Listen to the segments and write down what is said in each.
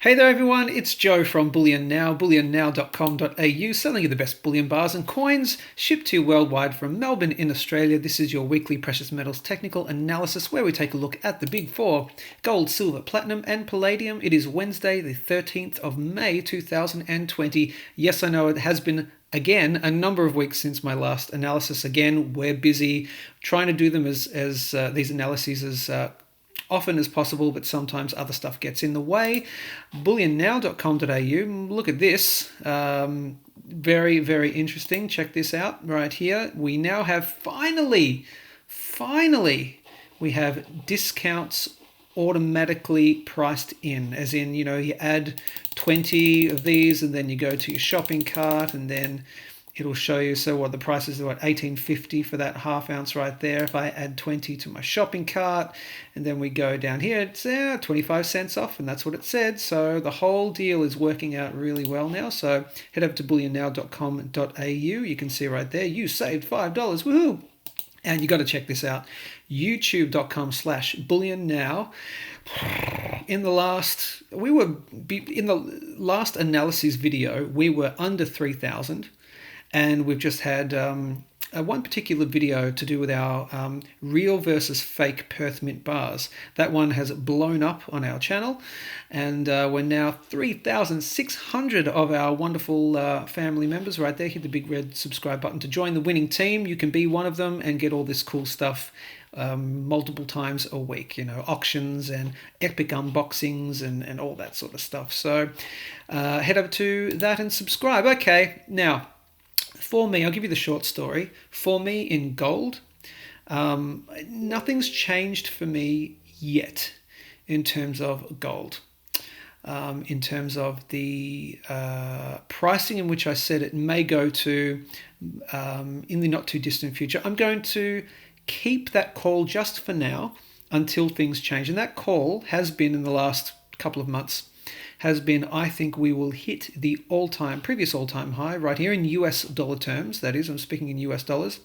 Hey there everyone, it's Joe from Bullion Now, bullionnow.com.au, selling you the best bullion bars and coins shipped to you worldwide from Melbourne in Australia. This is your weekly precious metals technical analysis where we take a look at the big four: gold, silver, platinum and palladium. It is Wednesday the 13th of May 2020. Yes, I know it has been again a number of weeks since my last analysis. Again, we're busy trying to do them as these analyses as often as possible, but sometimes other stuff gets in the way. Bullionnow.com.au. Look at this. Very, very interesting. Check this out right here. We now have finally, we have discounts automatically priced in, as in, you add 20 of these and then you go to your shopping cart and then it'll show you, so what the price is, what, $18.50 for that half ounce right there. If I add 20 to my shopping cart and then we go down here, it's 25 cents off, and that's what it said. So the whole deal is working out really well now. So head over to bullionnow.com.au. You can see right there, you saved $5. Woohoo! And you got to check this out, youtube.com/bullionnow. In the last analysis video, we were under 3,000. And we've just had one particular video to do with our real versus fake Perth Mint bars. That one has blown up on our channel, and we're now 3,600 of our wonderful family members right there. Hit the big red subscribe button to join the winning team. You can be one of them and get all this cool stuff multiple times a week, auctions and epic unboxings and all that sort of stuff. So head over to that and subscribe. Okay, now, for me, I'll give you the short story. For me in gold, nothing's changed for me yet in terms of gold. In terms of the pricing in which I said it may go to in the not too distant future, I'm going to keep that call just for now until things change. And that call has been, in the last couple of months, has been, I think we will hit the previous all-time high right here in US dollar terms. That is, I'm speaking in US dollars,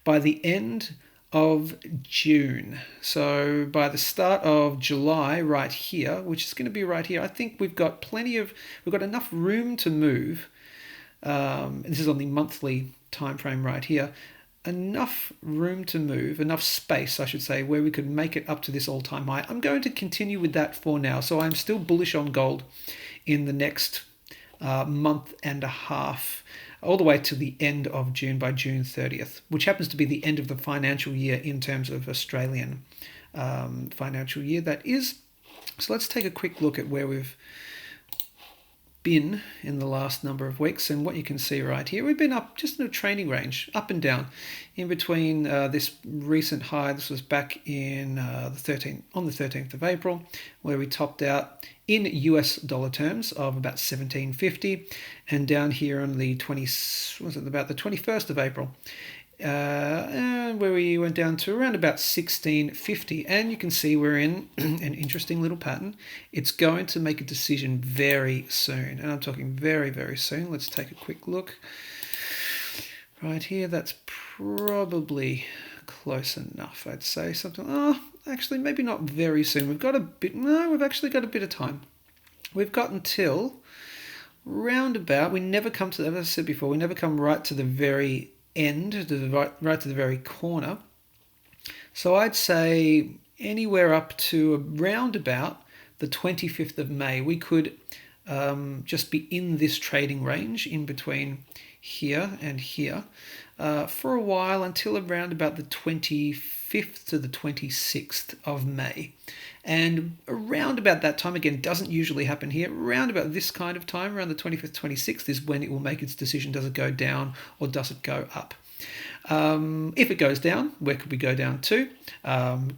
by the end of June. So by the start of July right here, which is going to be right here, I think we've got enough room to move. This is on the monthly time frame right here. Enough room to move, enough space, I should say, where we could make it up to this all-time high. I'm going to continue with that for now. So I'm still bullish on gold in the next month and a half, all the way to the end of June, by June 30th, which happens to be the end of the financial year in terms of Australian financial year, that is. So let's take a quick look at where we've been in the last number of weeks, and what you can see right here, we've been up just in a training range, up and down in between this recent high. This was back in the 13th of April, where we topped out in US dollar terms of about 17.50, and down here on the 21st of April, where we went down to around about 16.50, and you can see we're in an interesting little pattern. It's going to make a decision very soon, and I'm talking very, very soon. Let's take a quick look right here. That's probably close enough, I'd say. Actually, maybe not very soon. We've actually got a bit of time. We've got until roundabout, we never come to, as I said before, we never come right to the very end, right to the very corner. So I'd say anywhere up to around about the 25th of May, we could just be in this trading range in between here and here for a while, until around about the 25th to the 26th of May. And around about that time, again, doesn't usually happen here, around about this kind of time, around the 25th, 26th, is when it will make its decision. Does it go down or does it go up? If it goes down, where could we go down to?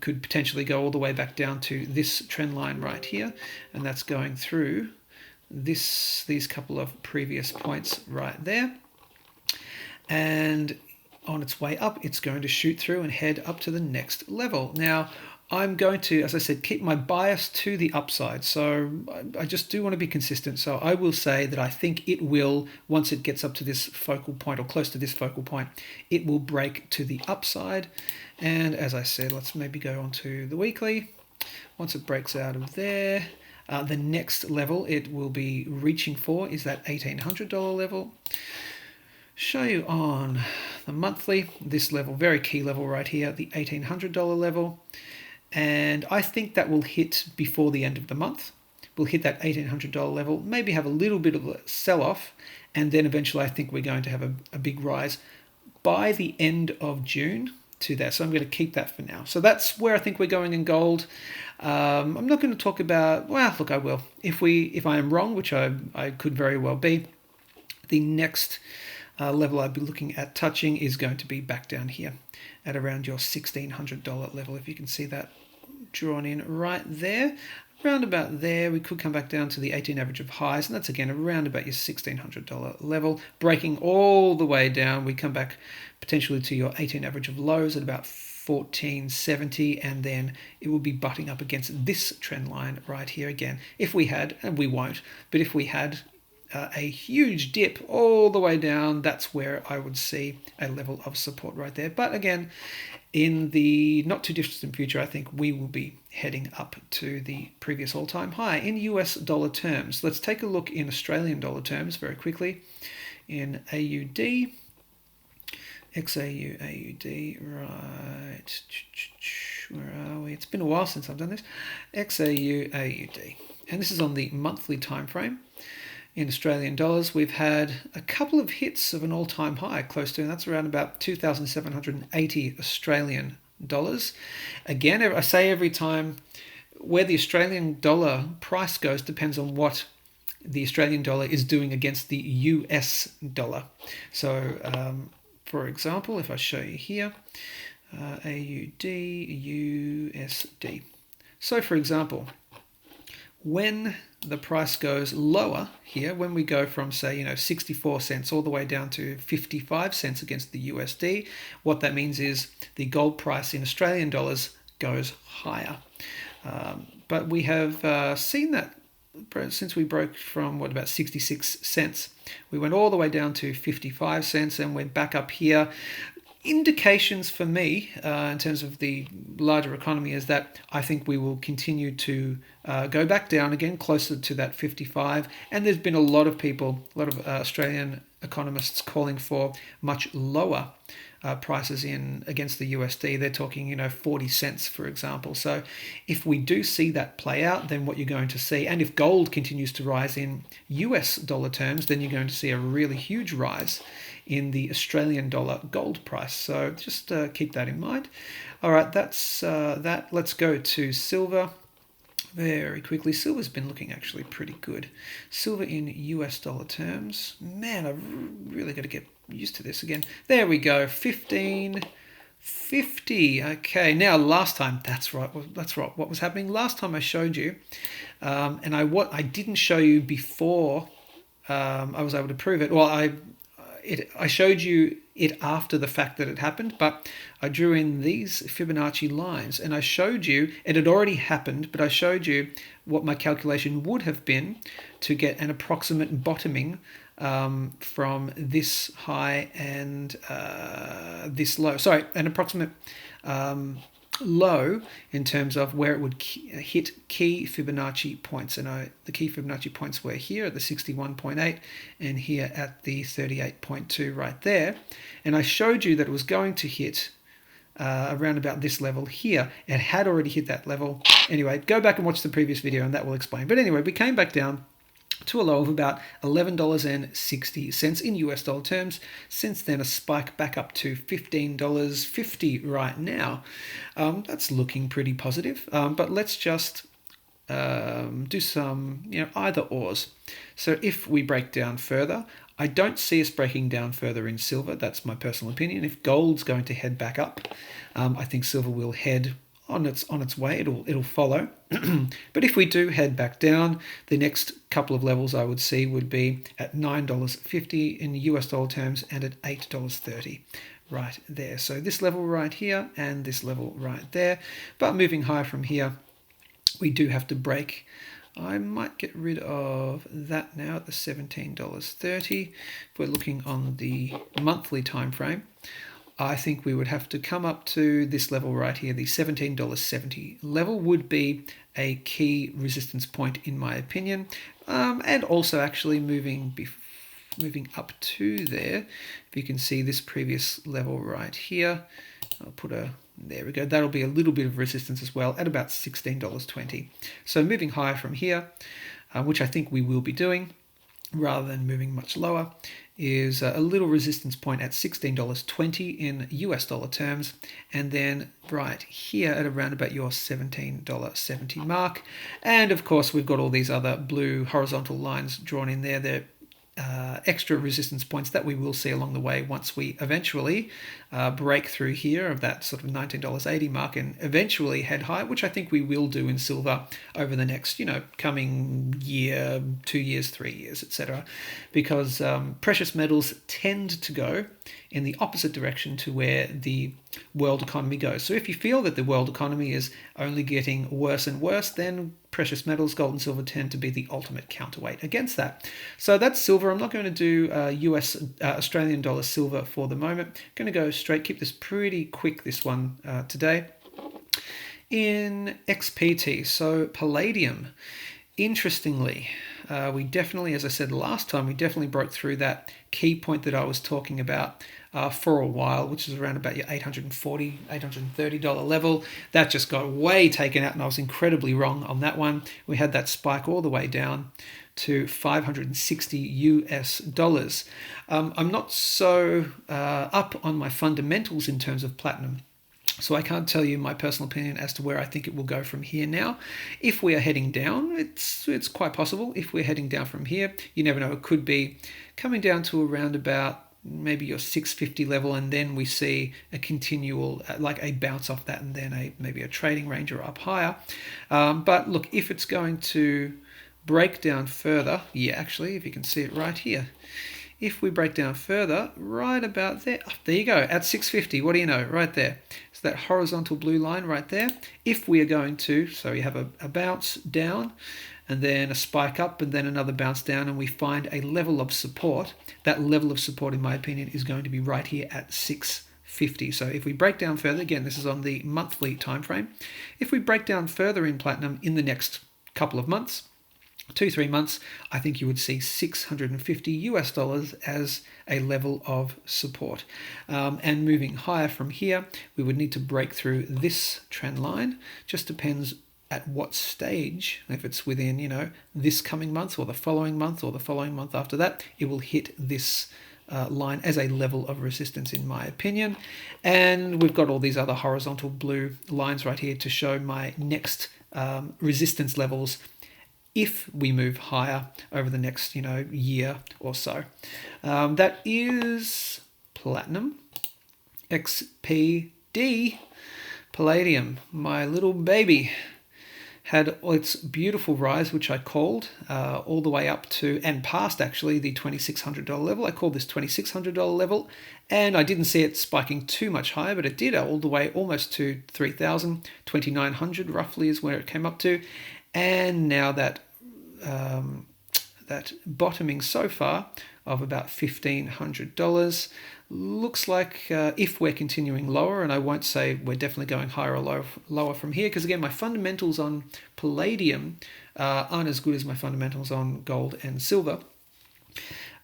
Could potentially go all the way back down to this trend line right here, and that's going through these couple of previous points right there. And on its way up, it's going to shoot through and head up to the next level. Now, I'm going to, as I said, keep my bias to the upside. So I just do want to be consistent. So I will say that I think it will, once it gets up to this focal point or close to this focal point, it will break to the upside. And as I said, let's maybe go on to the weekly. Once it breaks out of there, The next level it will be reaching for is that $1,800 level. Show you on the monthly, this level, very key level right here, the $1,800 level. And I think that will hit before the end of the month. We'll hit that $1,800 level, maybe have a little bit of a sell-off, and then eventually I think we're going to have a big rise by the end of June to that. So I'm going to keep that for now. So that's where I think we're going in gold. I'm not going to talk about, well, look, I will. If I am wrong, which I could very well be, the next level I'd be looking at touching is going to be back down here at around your $1,600 level. If you can see that drawn in right there. Around about there, we could come back down to the 18 average of highs, and that's again around about your $1,600 level. Breaking all the way down, we come back potentially to your 18 average of lows at about 1470, and then it will be butting up against this trend line right here again. If we had, and we won't, but if we had a huge dip all the way down, that's where I would see a level of support right there. But again, in the not too distant future, I think we will be heading up to the previous all-time high in US dollar terms. Let's take a look in Australian dollar terms very quickly. In AUD, XAU, AUD, right, where are we? It's been a while since I've done this. XAU, AUD, and this is on the monthly time frame. In Australian dollars, we've had a couple of hits of an all-time high close to, and that's around about 2,780 Australian dollars. Again, I say every time, where the Australian dollar price goes depends on what the Australian dollar is doing against the US dollar. So, for example, if I show you here, AUD, USD. So, for example, when the price goes lower here, when we go from, say, 64 cents all the way down to 55 cents against the USD, what that means is the gold price in Australian dollars goes higher. But we have seen that since we broke from, about 66 cents. We went all the way down to 55 cents and went back up here. Indications for me in terms of the larger economy is that I think we will continue to go back down again closer to that 55, and there's been a lot of people, a lot of Australian economists calling for much lower prices in against the USD. They're talking 40 cents, for example. So if we do see that play out, then what you're going to see, and if gold continues to rise in US dollar terms, then you're going to see a really huge rise in the Australian dollar gold price. So just keep that in mind. All right, that's that. Let's go to silver very quickly. Silver's been looking actually pretty good. Silver in US dollar terms. Man, I've really got to get used to this again. There we go, 1550. Okay, now last time, that's right, what was happening last time I showed you, and I didn't show you before I was able to prove it. Well, I showed you it after the fact that it happened, but I drew in these Fibonacci lines and I showed you it had already happened, but I showed you what my calculation would have been to get an approximate bottoming from this high and this low. Sorry, an approximate low in terms of where it would hit key Fibonacci points, and the key Fibonacci points were here at the 61.8 and here at the 38.2 right there, and I showed you that it was going to hit around about this level here. It had already hit that level. Anyway, go back and watch the previous video and that will explain. But anyway, we came back down to a low of about $11.60 in US dollar terms. Since then, a spike back up to $15.50 right now. That's looking pretty positive. But let's just do some, either ors. So if we break down further, I don't see us breaking down further in silver. That's my personal opinion. If gold's going to head back up, I think silver will head on its way. It'll follow. But if we do head back down, the next couple of levels I would see would be at $9.50 in US dollar terms and at $8.30 right there. So this level right here and this level right there. But moving higher from here, we do have to break. I might get rid of that now at the $17.30. If we're looking on the monthly time frame, I think we would have to come up to this level right here. The $17.70 level would be a key resistance point in my opinion, and also actually moving up to there. If you can see this previous level right here, I'll put there we go. That'll be a little bit of resistance as well at about $16.20. So moving higher from here, which I think we will be doing, rather than moving much lower, is a little resistance point at $16.20 in US dollar terms, and then right here at around about your $17.70 mark. And of course we've got all these other blue horizontal lines drawn in there. They're extra resistance points that we will see along the way once we eventually break through here of that sort of $19.80 mark and eventually head high, which I think we will do in silver over the next, coming year, 2 years, 3 years, etc. Because precious metals tend to go in the opposite direction to where the world economy goes. So if you feel that the world economy is only getting worse and worse, then precious metals, gold and silver, tend to be the ultimate counterweight against that. So that's silver. I'm not going to do Australian dollar silver for the moment. I'm going to go straight, keep this pretty quick, this one today. In XPT, so palladium, interestingly, we definitely, as I said last time, we definitely broke through that key point that I was talking about for a while, which is around about your $840, $830 level. That just got way taken out, and I was incredibly wrong on that one. We had that spike all the way down to $560 US. I'm not so up on my fundamentals in terms of platinum, so I can't tell you my personal opinion as to where I think it will go from here now. If we are heading down, it's quite possible. If we're heading down from here, you never know, it could be coming down to around about maybe your 650 level, and then we see a continual, like a bounce off that, and then maybe a trading range or up higher. But look, if it's going to break down further, yeah, actually, if you can see it right here, if we break down further, right about there, there you go, at 650, what do you know, right there. So that horizontal blue line right there, if we are going to, so you have a bounce down, and then a spike up, and then another bounce down, and we find a level of support. That level of support, in my opinion, is going to be right here at 650. So if we break down further, again, this is on the monthly time frame. If we break down further in platinum in the next couple of months, 2-3 months, I think you would see $650 US as a level of support. And moving higher from here, we would need to break through this trend line. Just depends at what stage. If it's within, this coming month or the following month or the following month after that, it will hit this line as a level of resistance, in my opinion. And we've got all these other horizontal blue lines right here to show my next resistance levels if we move higher over the next, year or so. That is platinum. XPD, palladium, my little baby, had its beautiful rise, which I called all the way up to and past actually the $2,600 level. I called this $2,600 level, and I didn't see it spiking too much higher, but it did all the way almost to 3,000, 2,900 roughly is where it came up to. And now that that bottoming so far of about $1,500 looks like if we're continuing lower, and I won't say we're definitely going higher or lower from here, because again, my fundamentals on palladium aren't as good as my fundamentals on gold and silver.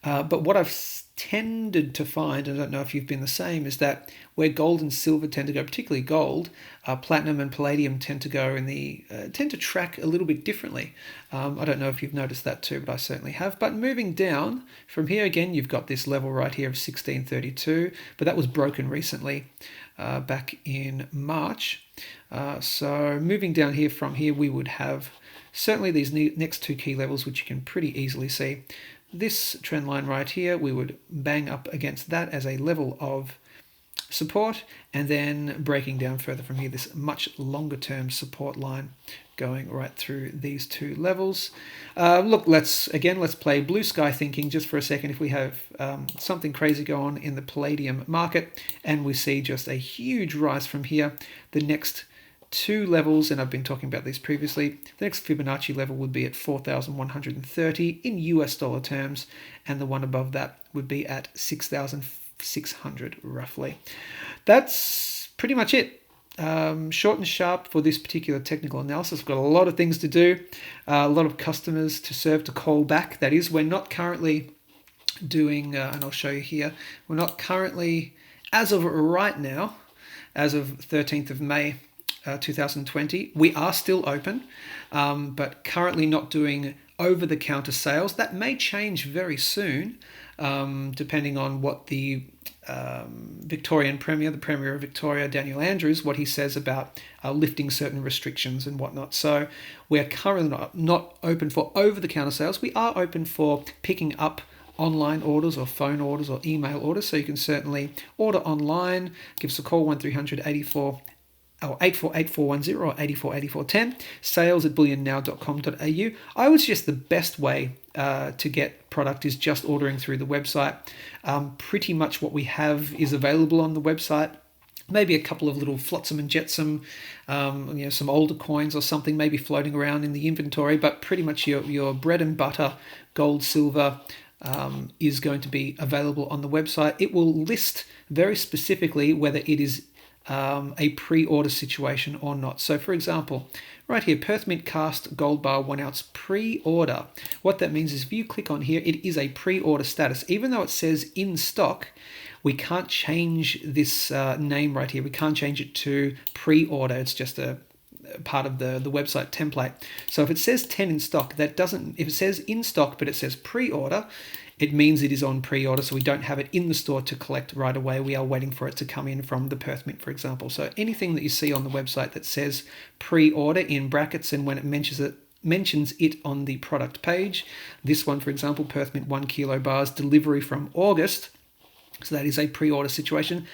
But what I've tended to find, and I don't know if you've been the same, is that where gold and silver tend to go, particularly gold, platinum and palladium tend to go tend to track a little bit differently. I don't know if you've noticed that too, but I certainly have. But moving down from here again, you've got this level right here of 1632, but that was broken recently back in March. So moving down here from here, we would have certainly these next two key levels, which you can pretty easily see. This trend line right here, we would bang up against that as a level of support, and then breaking down further from here, this much longer term support line going right through these two levels. Look, let's play blue sky thinking just for a second. If we have something crazy go on in the palladium market and we see just a huge rise from here, the next two levels, and I've been talking about these previously, the next Fibonacci level would be at 4,130 in US dollar terms, and the one above that would be at 6,600 roughly. That's pretty much it. short and sharp for this particular technical analysis. We've got a lot of things to do, a lot of customers to serve, to call back. That is, we're not currently doing, and I'll show you here, we're not currently, as of right now, as of 13th of May 2020, we are still open, but currently not doing over-the-counter sales. That may change very soon, depending on what the Victorian Premier, the Premier of Victoria, Daniel Andrews, what he says about lifting certain restrictions and whatnot. So we're currently not open for over-the-counter sales. We are open for picking up online orders or phone orders or email orders. So you can certainly order online. Give us a call, 1300 84 or 848410 or 848410, sales@bullionnow.com.au. I would suggest the best way to get product is just ordering through the website. Pretty much what we have is available on the website. Maybe a couple of little flotsam and jetsam, some older coins or something maybe floating around in the inventory, but pretty much your bread and butter, gold, silver, is going to be available on the website. It will list very specifically whether it is a pre-order situation or not. So for example, right here, Perth Mint Cast Gold Bar 1 ounce pre-order. What that means is if you click on here, it is a pre-order status. Even though it says in stock, we can't change this name right here. We can't change it to pre-order. It's just a part of the website template. So if it says 10 in stock, that doesn't, if it says in stock but it says pre-order, it means it is on pre-order, so we don't have it in the store to collect right away. We are waiting for it to come in from the Perth Mint, for example. So anything that you see on the website that says pre-order in brackets, and when it mentions it on the product page, this one, for example, Perth Mint 1 kilo bars, delivery from August, so that is a pre-order situation.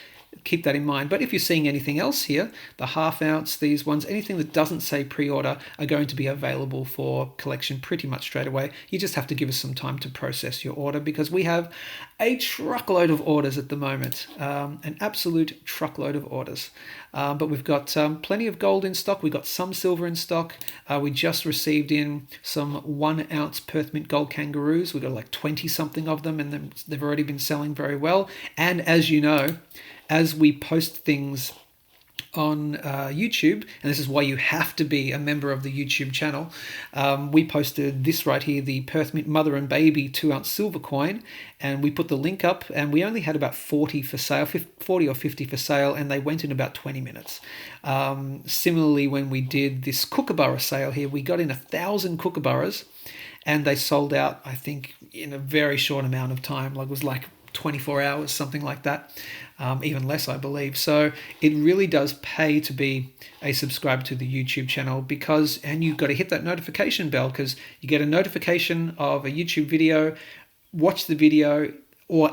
Keep that in mind. But if you're seeing anything else here, the half ounce, these ones, anything that doesn't say pre-order are going to be available for collection pretty much straight away. You just have to give us some time to process your order because we have a truckload of orders at the moment, an absolute truckload of orders. But we've got plenty of gold in stock. We've got some silver in stock. We just received in some 1 ounce Perth Mint Gold Kangaroos. We've got like 20 something of them, and they've already been selling very well. And as you know, as we post things on YouTube, and this is why you have to be a member of the YouTube channel, we posted this right here, the Perth Mint Mother and Baby 2 ounce silver coin, and we put the link up, and we only had about 40 for sale, 40 or 50 for sale, and they went in about 20 minutes. Similarly, when we did this kookaburra sale here, we got in 1,000 kookaburras, and they sold out, I think, in a very short amount of time. Like, it was like 24 hours, something like that, even less, I believe. So it really does pay to be a subscriber to the YouTube channel and you've got to hit that notification bell because you get a notification of a YouTube video, watch the video, or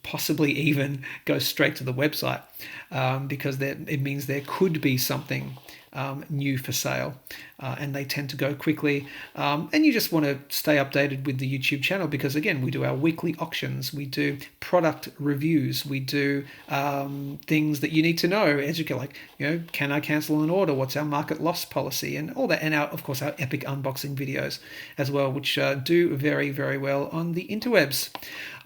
possibly even go straight to the website because it means there could be something new for sale, and they tend to go quickly. And you just want to stay updated with the YouTube channel because, again, we do our weekly auctions, we do product reviews, we do things that you need to know, educate, like, can I cancel an order? What's our market loss policy? And all that. And of course, our epic unboxing videos as well, which do very, very well on the interwebs.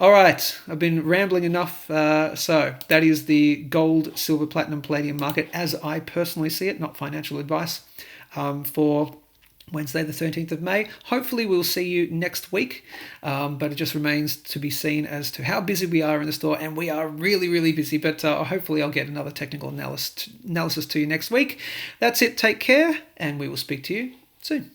All right, I've been rambling enough. So that is the gold, silver, platinum, palladium market as I personally see it, not financial advice, for Wednesday the 13th of May. Hopefully we'll see you next week, but it just remains to be seen as to how busy we are in the store, and we are really, really busy, but hopefully I'll get another technical analysis to you next week. That's it, take care, and we will speak to you soon.